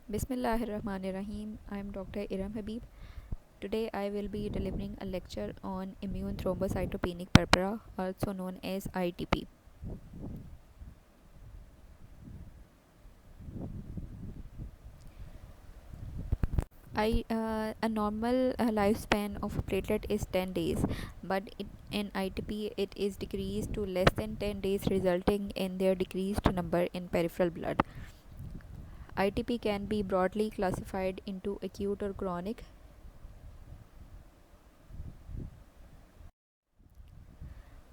Bismillahirrahmanirrahim. I am Dr. Iram Habib. Today I will be delivering a lecture on immune thrombocytopenic purpura, also known as ITP. A normal lifespan of a platelet is 10 days, but in ITP it is decreased to less than 10 days, resulting in their decreased number in peripheral blood. ITP can be broadly classified into acute or chronic.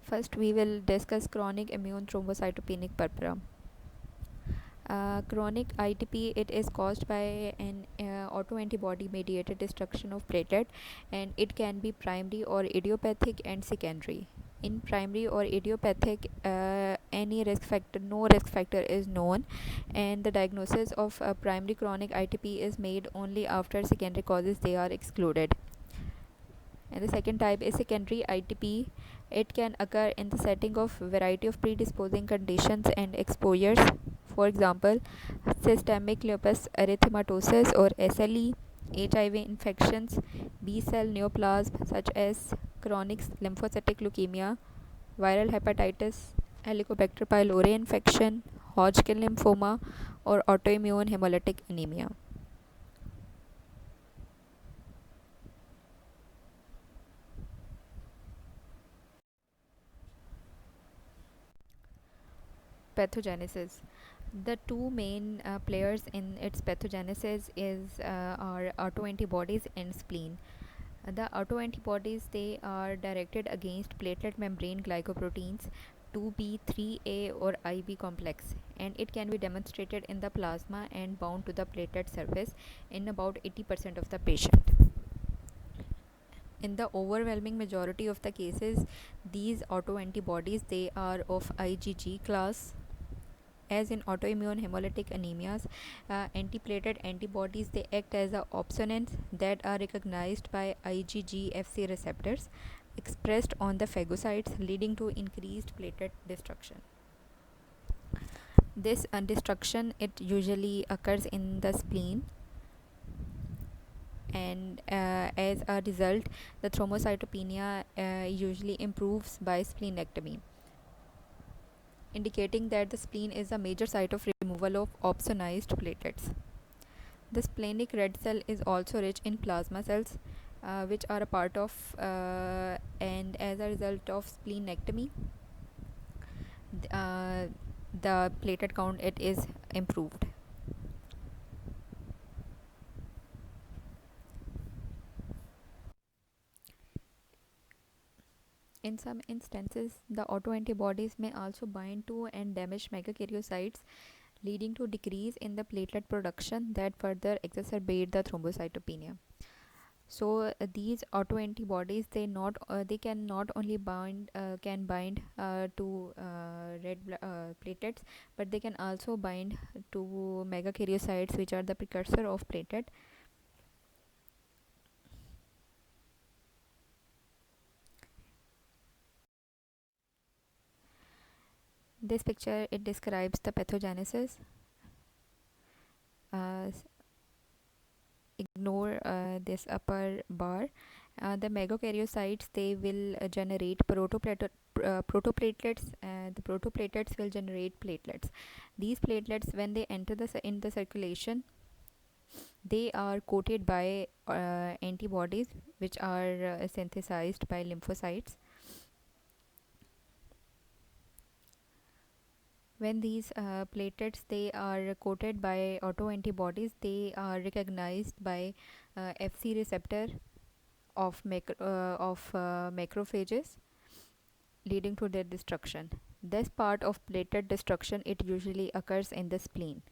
First, we will discuss chronic immune thrombocytopenic purpura. Chronic ITP, it is caused by an autoantibody mediated destruction of platelet, and it can be primary or idiopathic and secondary. In primary or idiopathic, any risk factor no risk factor is known, and the diagnosis of primary chronic ITP is made only after secondary causes they are excluded. And the second type is secondary ITP. It can occur in the setting of variety of predisposing conditions and exposures. For example, systemic lupus erythematosus or SLE, HIV infections, B cell neoplasm such as chronic lymphocytic leukemia, viral hepatitis, Helicobacter pylori infection, Hodgkin lymphoma, or autoimmune hemolytic anemia. Pathogenesis. The two main players in its pathogenesis are autoantibodies and spleen. The autoantibodies, they are directed against platelet membrane glycoproteins 2b, 3a, or IB complex, and it can be demonstrated in the plasma and bound to the platelet surface in about 80% of the patient. In the overwhelming majority of the cases, these autoantibodies, they are of IgG class. As in autoimmune hemolytic anemias, antiplatelet antibodies, they act as opsonins that are recognized by IgG Fc receptors expressed on the phagocytes, leading to increased platelet destruction. This destruction, it usually occurs in the spleen, and as a result, the thrombocytopenia usually improves by splenectomy, indicating that the spleen is a major site of removal of opsonized platelets. The splenic red cell is also rich in plasma cells, which are a part of, and as a result of splenectomy, uh, the platelet count, it is improved. In some instances, the autoantibodies may also bind to and damage megakaryocytes, leading to decrease in the platelet production that further exacerbate the thrombocytopenia. So these autoantibodies, they can not only bind to platelets, but they can also bind to megakaryocytes, which are the precursor of platelet. This picture, it describes the pathogenesis. uh, Ignore this upper bar. The megakaryocytes, they will generate protoplatelets. The protoplatelets will generate platelets. These platelets, when they enter in the circulation, they are coated by antibodies, which are synthesized by lymphocytes. When these platelets, they are coated by autoantibodies, they are recognized by Fc receptor of macrophages, leading to their destruction. This part of platelet destruction, it usually occurs in the spleen.